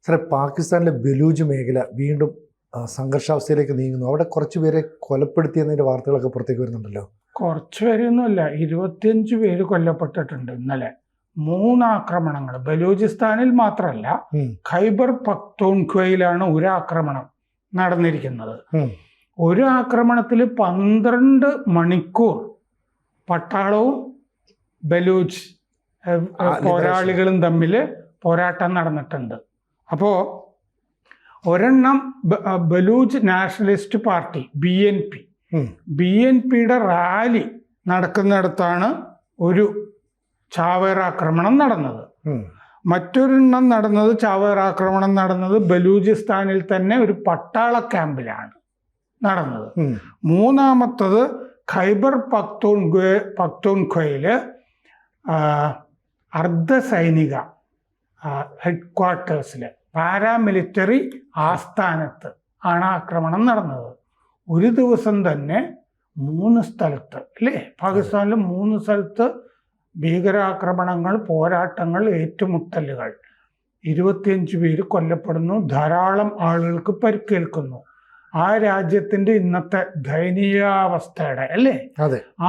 സാറേ, പാകിസ്ഥാനിലെ ബലൂജ് മേഖല വീണ്ടും സംഘർഷാവസ്ഥയിലേക്ക് നീങ്ങുന്നു. അവിടെ കുറച്ച് പേരെ കൊലപ്പെടുത്തിയെന്നതിൻ്റെ വാർത്തകളൊക്കെ പുറത്തേക്ക് വരുന്നുണ്ടല്ലോ. കുറച്ച് പേരൊന്നുമല്ല, 25 പേര് കൊല്ലപ്പെട്ടിട്ടുണ്ട് ഇന്നലെ. 3 ആക്രമണങ്ങൾ ബലൂചിസ്ഥാനിൽ മാത്രമല്ല, ഖൈബർ പഖ്തൂൺഖ്വയിലാണ് ഒരു ആക്രമണം നടന്നിരിക്കുന്നത്. ഒരു ആക്രമണത്തിൽ 12 മണിക്കൂർ പട്ടാളവും ബലൂച്ച് പോരാളികളും തമ്മിൽ പോരാട്ടം നടന്നിട്ടുണ്ട്. അപ്പോൾ ഒരെണ്ണം ബലൂച്ച് നാഷണലിസ്റ്റ് പാർട്ടി BNPയുടെ റാലി നടക്കുന്നിടത്താണ് ഒരു ചാവേർ ആക്രമണം നടന്നത്. മറ്റൊരെണ്ണം നടന്നത്, ചാവേർ ആക്രമണം നടന്നത് ബലൂചിസ്ഥാനിൽ തന്നെ ഒരു പട്ടാള ക്യാമ്പിലാണ് നടന്നത്. മൂന്നാമത്തത് ഖൈബർ പഖ്തൂൺഖ്വയില് അർദ്ധസൈനിക ഹെഡ്ക്വാർട്ടേഴ്സിൽ പാരാമിലിറ്ററി ആസ്ഥാനത്ത് ആണ് ആക്രമണം നടന്നത്. ഒരു ദിവസം തന്നെ 3 സ്ഥലത്ത്, അല്ലേ, പാകിസ്ഥാനിൽ 3 സ്ഥലത്ത് ഭീകരാക്രമണങ്ങൾ, പോരാട്ടങ്ങൾ, ഏറ്റുമുട്ടലുകൾ. 25 പേര് കൊല്ലപ്പെടുന്നു, ധാരാളം ആളുകൾക്ക് പരിക്കേൽക്കുന്നു. ആ രാജ്യത്തിന്റെ ഇന്നത്തെ ദയനീയാവസ്ഥയുടെ, അല്ലേ,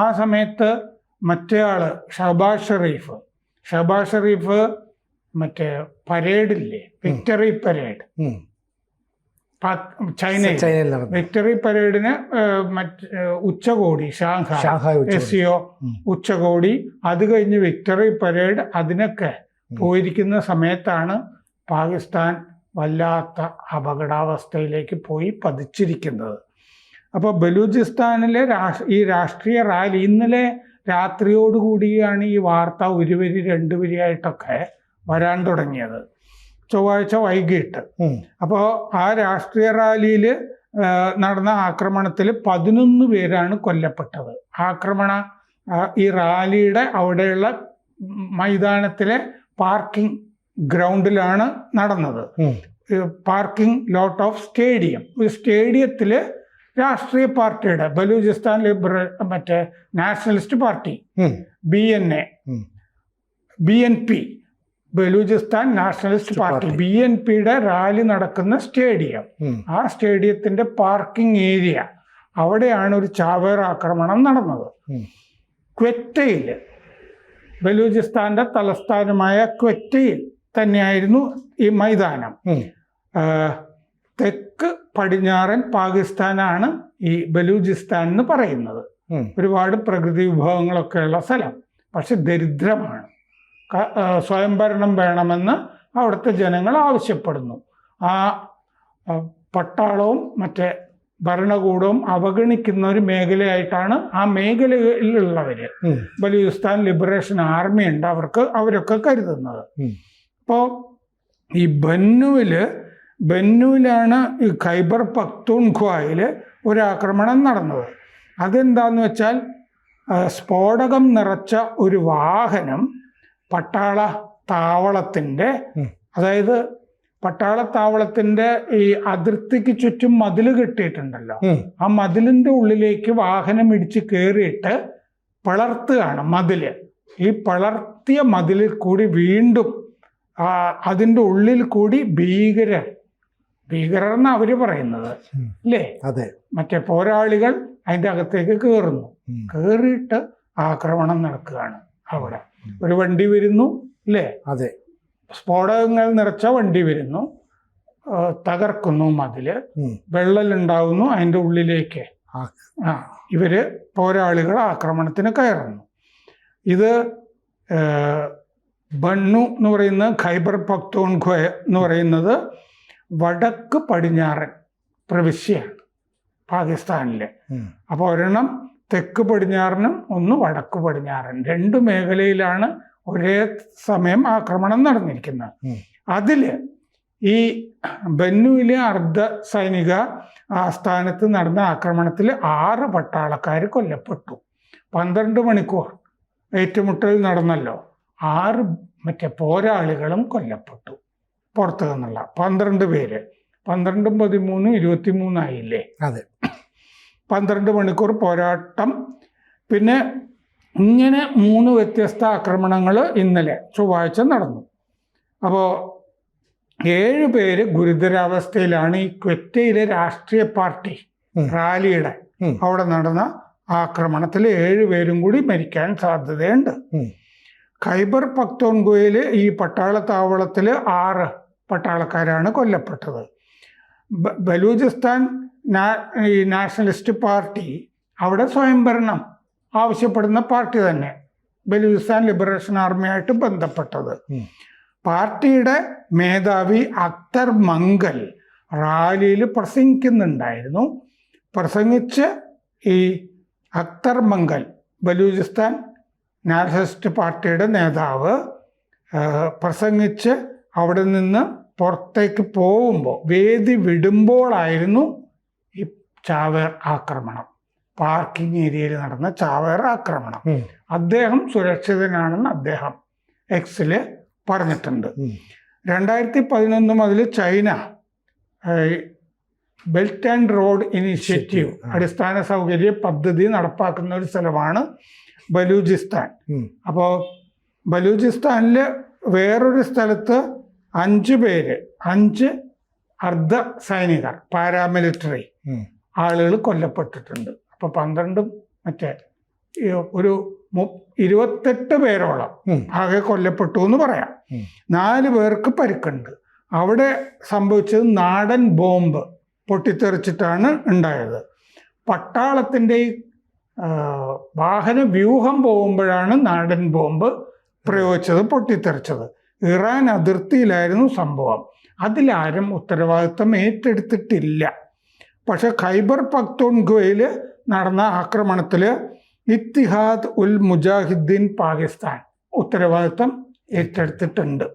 ആ സമയത്ത് മറ്റേ ആള് ഷഹബാസ് ഷെരീഫ് മറ്റേ പരേഡില്ലേ, വിക്ടറി പരേഡ്, ചൈനയിൽ വിക്ടറി പരേഡിന് ഉച്ചകോടി, ഷാങ്ഹായ് SCO ഉച്ചകോടി, അത് കഴിഞ്ഞ് വിക്ടറി പരേഡ്, അതിനൊക്കെ പോയിരിക്കുന്ന സമയത്താണ് പാകിസ്ഥാൻ വല്ലാത്ത അപകടാവസ്ഥയിലേക്ക് പോയി പതിച്ചിരിക്കുന്നത്. അപ്പോൾ ബലൂചിസ്ഥാനിലെ ഈ രാഷ്ട്രീയ റാലി ഇന്നലെ രാത്രിയോടുകൂടിയാണ് ഈ വാർത്ത 1 വരി 2 വരിയായിട്ടൊക്കെ വരാൻ തുടങ്ങിയത്, ചൊവ്വാഴ്ച വൈകിട്ട്. അപ്പോൾ ആ രാഷ്ട്രീയ റാലിയിൽ നടന്ന ആക്രമണത്തിൽ 11 പേരാണ് കൊല്ലപ്പെട്ടത്. ഈ റാലിയുടെ അവിടെയുള്ള മൈതാനത്തിലെ പാർക്കിംഗ് ഗ്രൗണ്ടിലാണ് നടന്നത്. Parking lot of stadium. ഒരു സ്റ്റേഡിയത്തിൽ രാഷ്ട്രീയ പാർട്ടിയുടെ ബലൂചിസ്ഥാൻ മറ്റേ nationalist party BNP Balochistan nationalist party BNPയുടെ റാലി നടക്കുന്ന സ്റ്റേഡിയം, ആ സ്റ്റേഡിയത്തിന്റെ പാർക്കിംഗ് ഏരിയ, അവിടെയാണ് ഒരു ചാവേർ ആക്രമണം നടന്നത്. ക്വറ്റയിൽ, ബലൂചിസ്ഥാന്റെ തലസ്ഥാനമായ ക്വറ്റയിൽ തന്നെയായിരുന്നു ഈ മൈതാനം. തെക്ക് പടിഞ്ഞാറൻ പാകിസ്ഥാനാണ് ഈ ബലൂചിസ്ഥാൻ എന്ന് പറയുന്നത്. ഒരുപാട് പ്രകൃതി വിഭവങ്ങളൊക്കെ ഉള്ള സ്ഥലം, പക്ഷെ ദരിദ്രമാണ്. സ്വയംഭരണം വേണമെന്ന് അവിടുത്തെ ജനങ്ങൾ ആവശ്യപ്പെടുന്നു. ആ പട്ടാളവും മറ്റേ ഭരണകൂടവും അവഗണിക്കുന്ന ഒരു മേഖലയായിട്ടാണ് ആ മേഖലയിലുള്ളവര്, ബലൂചിസ്ഥാൻ ലിബറേഷൻ ആർമി ഉണ്ട്, അവരൊക്കെ കരുതുന്നത്. അപ്പോൾ ഈ ബന്നുവിലാണ് ഈ ഖൈബർ പഖ്തൂൺഖ്വയിൽ ഒരു ആക്രമണം നടന്നത്. അതെന്താന്ന് വെച്ചാൽ, സ്ഫോടകം നിറച്ച ഒരു വാഹനം പട്ടാള താവളത്തിൻ്റെ, അതായത് പട്ടാളത്താവളത്തിന്റെ ഈ അതിർത്തിക്ക് ചുറ്റും മതിൽ കെട്ടിയിട്ടുണ്ടല്ലോ, ആ മതിലിന്റെ ഉള്ളിലേക്ക് വാഹനം ഇടിച്ച് കയറിയിട്ട് പിളർത്തുകയാണ് മതില്. ഈ പിളർത്തിയ മതിലിൽ കൂടി വീണ്ടും അതിൻ്റെ ഉള്ളിൽ കൂടി ഭീകരർ എന്ന് അവര് പറയുന്നത്, അല്ലേ, മറ്റേ പോരാളികൾ അതിൻ്റെ അകത്തേക്ക് കയറിയിട്ട് ആക്രമണം നടക്കുകയാണ്. അവിടെ ഒരു വണ്ടി വരുന്നു, അല്ലേ, സ്ഫോടകങ്ങൾ നിറച്ച വണ്ടി വരുന്നു, തകർക്കുന്നു മതില്, വെള്ളലുണ്ടാവുന്നു അതിൻ്റെ ഉള്ളിലേക്ക്. ഇവര് പോരാളികൾ ആക്രമണത്തിന് കയറുന്നു. ഇത് ബണ്ണു എന്ന് പറയുന്ന ഖൈബർ പഖ്തൂൺഖ്വ എന്ന് പറയുന്നത് വടക്ക് പടിഞ്ഞാറൻ പ്രവിശ്യയാണ് പാകിസ്ഥാനിലെ. അപ്പോൾ ഒരെണ്ണം തെക്ക് പടിഞ്ഞാറനും ഒന്ന് വടക്ക് പടിഞ്ഞാറൻ, 2 മേഖലയിലാണ് ഒരേ സമയം ആക്രമണം നടന്നിരിക്കുന്നത്. അതില് ഈ ബന്നുവിലെ അർദ്ധ സൈനിക ആസ്ഥാനത്ത് നടന്ന ആക്രമണത്തിൽ 6 പട്ടാളക്കാർ കൊല്ലപ്പെട്ടു. 12 മണിക്കൂർ ഏറ്റുമുട്ടൽ നടന്നല്ലോ, 6 മറ്റേ പോരാളികളും കൊല്ലപ്പെട്ടു. പുറത്തു നിന്നുള്ള 12 പേര്, 12 13 23 ആയില്ലേ. 12 മണിക്കൂർ പോരാട്ടം. പിന്നെ ഇങ്ങനെ 3 വ്യത്യസ്ത ആക്രമണങ്ങൾ ഇന്നലെ ചൊവ്വാഴ്ച നടന്നു. അപ്പോൾ 7 പേര് ഗുരുതരാവസ്ഥയിലാണ്. ഈ ക്വറ്റയിലെ രാഷ്ട്രീയ പാർട്ടി റാലിയുടെ അവിടെ നടന്ന ആക്രമണത്തിൽ 7 പേരും കൂടി മരിക്കാൻ സാധ്യതയുണ്ട്. ഖൈബർ പക്തൂൺഖ്വയിൽ ഈ പട്ടാള താവളത്തിൽ 6 പട്ടാളക്കാരാണ് കൊല്ലപ്പെട്ടത്. ബലൂചിസ്ഥാൻ ഈ നാഷണലിസ്റ്റ് പാർട്ടി അവിടെ സ്വയംഭരണം ആവശ്യപ്പെടുന്ന പാർട്ടി തന്നെ, ബലൂചിസ്ഥാൻ ലിബറേഷൻ ആർമിയായിട്ട് ബന്ധപ്പെട്ടത്. പാർട്ടിയുടെ മേധാവി അക്തർ മംഗൽ റാലിയിൽ പ്രസംഗിക്കുന്നുണ്ടായിരുന്നു. പ്രസംഗിച്ച് ഈ അക്തർ മംഗൽ, ബലൂചിസ്ഥാൻ നാഷണലിസ്റ്റ് പാർട്ടിയുടെ നേതാവ്, പ്രസംഗിച്ച് അവിടെ നിന്ന് പുറത്തേക്ക് പോകുമ്പോൾ, വേദി വിടുമ്പോഴായിരുന്നു ഈ ചാവേർ ആക്രമണം. പാർക്കിംഗ് ഏരിയയിൽ നടന്ന ചാവേർ ആക്രമണം. അദ്ദേഹം സുരക്ഷിതനാണെന്ന് അദ്ദേഹം എക്സിൽ പറഞ്ഞിട്ടുണ്ട്. 2011 മുതൽ China belt and road initiative അടിസ്ഥാന സൗകര്യ പദ്ധതി നടപ്പാക്കുന്ന ഒരു സ്ഥലമാണ് ബലൂചിസ്ഥാൻ. അപ്പോൾ ബലൂചിസ്ഥാനിൽ വേറൊരു സ്ഥലത്ത് 5 അർദ്ധ സൈനികർ, പാരാമിലിറ്ററി ആളുകൾ കൊല്ലപ്പെട്ടിട്ടുണ്ട്. അപ്പോൾ 12 മറ്റേ ഒരു 28 പേരോളം ആകെ കൊല്ലപ്പെട്ടു എന്ന് പറയാം. 4 പേർക്ക് പരിക്കുണ്ട്. അവിടെ സംഭവിച്ചത് നാടൻ ബോംബ് പൊട്ടിത്തെറിച്ചിട്ടാണ് ഉണ്ടായത്. പട്ടാളത്തിൻ്റെ ഈ വാഹന വ്യൂഹം പോകുമ്പോഴാണ് നാടൻ ബോംബ് പ്രയോഗിച്ചത്, പൊട്ടിത്തെറിച്ചത്. ഇറാൻ അതിർത്തിയിലായിരുന്നു സംഭവം. അതിലാരും ഉത്തരവാദിത്വം ഏറ്റെടുത്തിട്ടില്ല. പക്ഷെ ഖൈബർ പക്തൂൺഖ്വയിൽ നടന്ന ആക്രമണത്തിൽ ഇത്തിഹാദ് ഉൽ മുജാഹിദ്ദീൻ പാകിസ്ഥാൻ ഉത്തരവാദിത്വം ഏറ്റെടുത്തിട്ടുണ്ട്.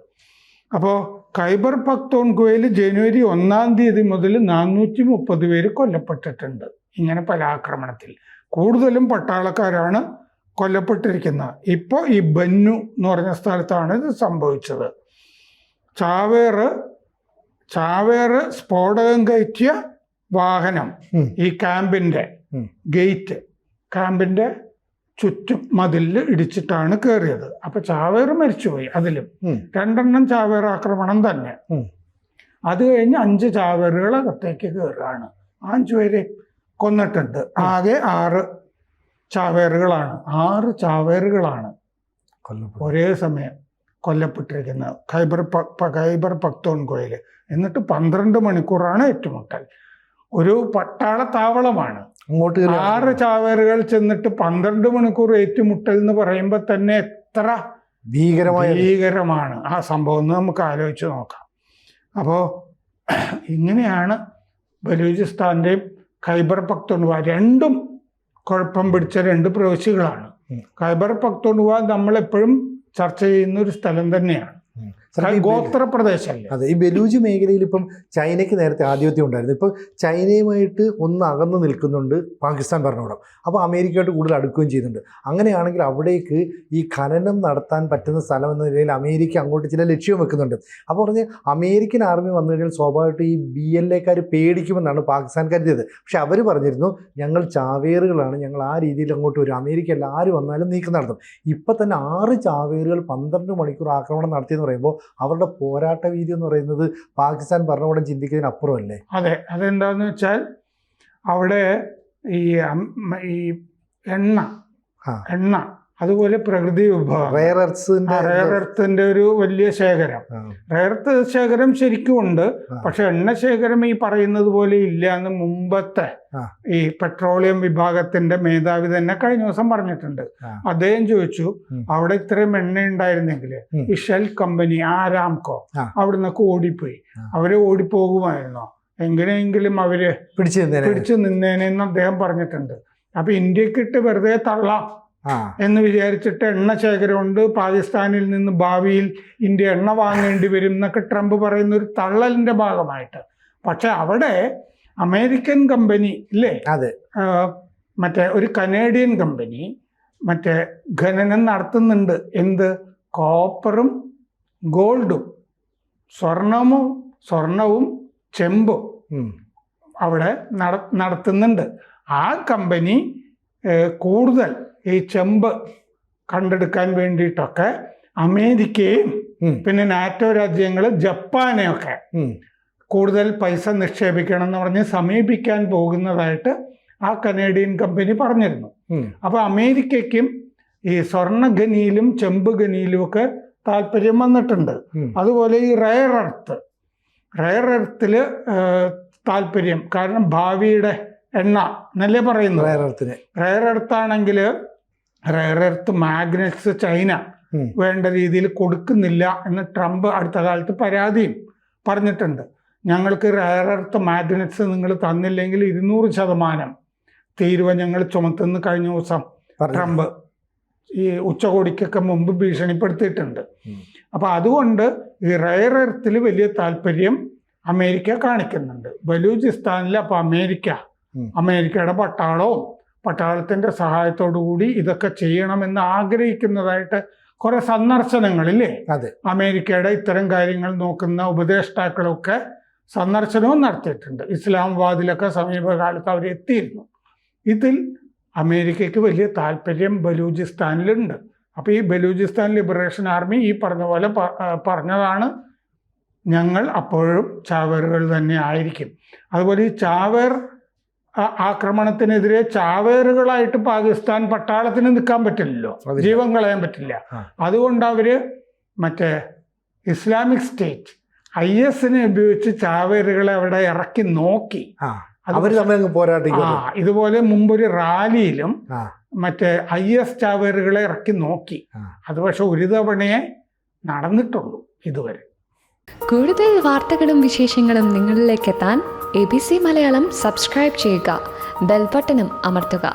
അപ്പോൾ ഖൈബർ പക്തൂൺഖ്വയിൽ ജനുവരി 1-ാം തീയതി മുതൽ 430 പേര് കൊല്ലപ്പെട്ടിട്ടുണ്ട്. ഇങ്ങനെ പല ആക്രമണത്തിൽ കൂടുതലും പട്ടാളക്കാരാണ് കൊല്ലപ്പെട്ടിരിക്കുന്നത്. ഇപ്പോൾ ഈ ബന്നു എന്ന് പറഞ്ഞ സ്ഥലത്താണ് ഇത് സംഭവിച്ചത്. ചാവേർ സ്ഫോടകം കയറ്റിയ വാഹനം ഈ ക്യാമ്പിൻ്റെ ഗേറ്റ്, ക്യാമ്പിൻ്റെ ചുറ്റും മതിലിൽ ഇടിച്ചിട്ടാണ് കയറിയത്. അപ്പൊ ചാവേർ മരിച്ചുപോയി. അതിലും 2 ചാവേർ ആക്രമണം തന്നെ. അത് കഴിഞ്ഞ് 5 ചാവേറുകൾ അകത്തേക്ക് കയറുകയാണ്. 5 പേരെ കൊന്നിട്ടുണ്ട്. ആകെ 6 ചാവേറുകളാണ്. 6 ചാവേറുകളാണ് ഒരേ സമയം കൊല്ലപ്പെട്ടിരിക്കുന്നത് ഖൈബർ പക്തൂൺഖ്വയിൽ. എന്നിട്ട് 12 മണിക്കൂറാണ് ഏറ്റുമുട്ടൽ. ഒരു പട്ടാള താവളമാണ്. 6 ചാവേറുകൾ ചെന്നിട്ട് 12 മണിക്കൂർ ഏറ്റുമുട്ടൽ എന്ന് പറയുമ്പോൾ തന്നെ എത്ര ഭീകരമാണ് ആ സംഭവം എന്ന് നമുക്ക് ആലോചിച്ച് നോക്കാം. അപ്പോൾ ഇങ്ങനെയാണ് ബലൂചിസ്ഥാൻ്റെയും ഖൈബർ പക്തൂൺഖ്വ രണ്ടും കുഴപ്പം പിടിച്ച 2 പ്രവിശ്യകളാണ്. ഖൈബർ പക്തൂൺഖ്വ നമ്മളെപ്പോഴും ചർച്ച ചെയ്യുന്ന ഒരു സ്ഥലം തന്നെയാണ്. ഗോത്രപ്രദേശമല്ലേ. അതെ, ഈ ബലൂജ് മേഖലയിൽ ഇപ്പം ചൈനയ്ക്ക് നേരത്തെ ആധിപത്യം ഉണ്ടായിരുന്നു. ഇപ്പം ചൈനയുമായിട്ട് ഒന്ന് അകന്നു നിൽക്കുന്നുണ്ട് പാകിസ്ഥാൻ ഭരണകൂടം. അപ്പോൾ അമേരിക്കയായിട്ട് കൂടുതൽ അടുക്കുകയും ചെയ്യുന്നുണ്ട്. അങ്ങനെയാണെങ്കിൽ അവിടേക്ക് ഈ ഖനനം നടത്താൻ പറ്റുന്ന സ്ഥലം എന്ന നിലയിൽ അമേരിക്ക അങ്ങോട്ട് ചില ലക്ഷ്യം വെക്കുന്നുണ്ട്. അപ്പോൾ പറഞ്ഞ് അമേരിക്കൻ ആർമി വന്നു കഴിഞ്ഞാൽ സ്വാഭാവികമായിട്ട് ഈ BLA-ക്കാർ പേടിക്കുമെന്നാണ് പാകിസ്ഥാൻ കരുതിയത്. പക്ഷെ അവർ പറഞ്ഞിരുന്നു ഞങ്ങൾ ചാവേറുകളാണ്, ഞങ്ങൾ ആ രീതിയിൽ അങ്ങോട്ട് വരും, അമേരിക്ക ആര് വന്നാലും നീക്കം നടത്തും. ഇപ്പം തന്നെ 6 ചാവേറുകൾ 12 മണിക്കൂർ ആക്രമണം നടത്തിയെന്ന് പറയുമ്പോൾ അവരുടെ പോരാട്ട വീതി എന്ന് പറയുന്നത് പാകിസ്ഥാൻ ഭരണകൂടം ചിന്തിക്കുന്നതിനപ്പുറമല്ലേ? അതെ, അതെന്താന്ന് വെച്ചാൽ അവിടെ ഈ എണ്ണ അതുപോലെ പ്രകൃതി വിഭവം, റെയർ എർത്തിന്റെ ഒരു വലിയ ശേഖരം. റെയർ എർത്ത് ശേഖരം ശരിക്കും ഉണ്ട്, പക്ഷെ എണ്ണ ശേഖരം ഈ പറയുന്നത് പോലെ ഇല്ല എന്ന് മുമ്പത്തെ ഈ പെട്രോളിയം വിഭാഗത്തിന്റെ മേധാവി തന്നെ കഴിഞ്ഞ ദിവസം പറഞ്ഞിട്ടുണ്ട്. അദ്ദേഹം ചോദിച്ചു അവിടെ ഇത്രയും എണ്ണ ഉണ്ടായിരുന്നെങ്കിൽ ഈ ഷെൽ കമ്പനി ആരാംകോ അവിടെ നിന്നൊക്കെ ഓടിപ്പോയി, അവര് ഓടിപ്പോകുമായിരുന്നോ, എങ്ങനെയെങ്കിലും അവര് പിടിച്ചു നിന്നേനെന്ന് അദ്ദേഹം പറഞ്ഞിട്ടുണ്ട്. അപ്പൊ ഇന്ത്യക്കിട്ട് വെറുതെ തള്ളാം എന്ന് വിചാരിച്ചിട്ട് എണ്ണ ശേഖരമുണ്ട്, പാകിസ്ഥാനിൽ നിന്ന് ഭാവിയിൽ ഇന്ത്യ എണ്ണ വാങ്ങേണ്ടി വരും എന്നൊക്കെ ട്രംപ് പറയുന്ന ഒരു തള്ളലിന്റെ ഭാഗമായിട്ട്. പക്ഷെ അവിടെ അമേരിക്കൻ കമ്പനി ഇല്ലേ, മറ്റേ ഒരു കനേഡിയൻ കമ്പനി മറ്റേ ഖനനം നടത്തുന്നുണ്ട്. എന്ത്? കോപ്പറും ഗോൾഡും, സ്വർണവും ചെമ്പും അവിടെ നടത്തുന്നുണ്ട്. ആ കമ്പനി കൂടുതൽ ഈ ചെമ്പ് കണ്ടെടുക്കാൻ വേണ്ടിയിട്ടൊക്കെ അമേരിക്കയും പിന്നെ നാറ്റോ രാജ്യങ്ങൾ ജപ്പാനെയൊക്കെ കൂടുതൽ പൈസ നിക്ഷേപിക്കണം എന്ന് പറഞ്ഞ് സമീപിക്കാൻ പോകുന്നതായിട്ട് ആ കനേഡിയൻ കമ്പനി പറഞ്ഞിരുന്നു. അപ്പോൾ അമേരിക്കയ്ക്കും ഈ സ്വർണ്ണഖനിയിലും ചെമ്പ് ഖനിയിലും ഒക്കെ താല്പര്യം വന്നിട്ടുണ്ട്. അതുപോലെ ഈ റയർ എർത്തിൽ താല്പര്യം, കാരണം ഭാവിയുടെ എണ്ണ എന്നല്ലേ പറയുന്നത്. റയർ എർത്ത് ആണെങ്കിൽ റയർ എർത്ത് മാഗ്നറ്റ്സ് ചൈന വേണ്ട രീതിയിൽ കൊടുക്കുന്നില്ല എന്ന് ട്രംപ് അടുത്ത കാലത്ത് പരാതിയും പറഞ്ഞിട്ടുണ്ട്. ഞങ്ങൾക്ക് റയർ എർത്ത് മാഗ്നറ്റ്സ് നിങ്ങൾ തന്നില്ലെങ്കിൽ 200% തീരുവ ഞങ്ങൾ ചുമത്തുന്ന കഴിഞ്ഞ ദിവസം ട്രംപ് ഈ ഉച്ചകോടിക്കൊക്കെ മുമ്പ് ഭീഷണിപ്പെടുത്തിയിട്ടുണ്ട്. അപ്പം അതുകൊണ്ട് ഈ റയർ എർത്തിൽ വലിയ താല്പര്യം അമേരിക്ക കാണിക്കുന്നുണ്ട്. ബലൂചിസ്ഥാനിൽ അപ്പോൾ അമേരിക്കയുടെ പട്ടാളത്തിൻ്റെ സഹായത്തോടു കൂടി ഇതൊക്കെ ചെയ്യണമെന്ന് ആഗ്രഹിക്കുന്നതായിട്ട് കുറെ സന്ദർശനങ്ങളില്ലേ, അമേരിക്കയുടെ ഇത്തരം കാര്യങ്ങൾ നോക്കുന്ന ഉപദേഷ്ടാക്കളൊക്കെ സന്ദർശനവും നടത്തിയിട്ടുണ്ട്. ഇസ്ലാമാബാദിലൊക്കെ സമീപകാലത്ത് അവർ എത്തിയിരുന്നു. ഇതിൽ അമേരിക്കയ്ക്ക് വലിയ താല്പര്യം ബലൂചിസ്ഥാനിലുണ്ട്. അപ്പോൾ ഈ ബലൂചിസ്ഥാൻ ലിബറേഷൻ ആർമി ഈ പറഞ്ഞ പോലെ പറഞ്ഞതാണ്, ഞങ്ങൾ അപ്പോഴും ചാവേറുകൾ തന്നെ ആയിരിക്കും. അതുപോലെ ഈ ചാവേർ ആക്രമണത്തിനെതിരെ ചാവേറുകളായിട്ട് പാകിസ്ഥാൻ പട്ടാളത്തിന് നിൽക്കാൻ പറ്റില്ലല്ലോ, ജീവൻ കളയാൻ പറ്റില്ല. അതുകൊണ്ട് അവര് മറ്റേ ഇസ്ലാമിക് സ്റ്റേറ്റ് IS-നെ ഉപയോഗിച്ച് ചാവേറുകളെ അവിടെ ഇറക്കി നോക്കി. ഇതുപോലെ മുമ്പൊരു റാലിയിലും മറ്റേ IS ചാവേറുകളെ ഇറക്കി നോക്കി. അത് പക്ഷെ ഒരു തവണയെ നടന്നിട്ടുള്ളൂ ഇതുവരെ. കൂടുതൽ വാർത്തകളും വിശേഷങ്ങളും നിങ്ങളിലേക്ക് എത്താൻ ABC മലയാളം സബ്സ്ക്രൈബ് ചെയ്യുക, ബെൽ ബട്ടണും അമർത്തുക.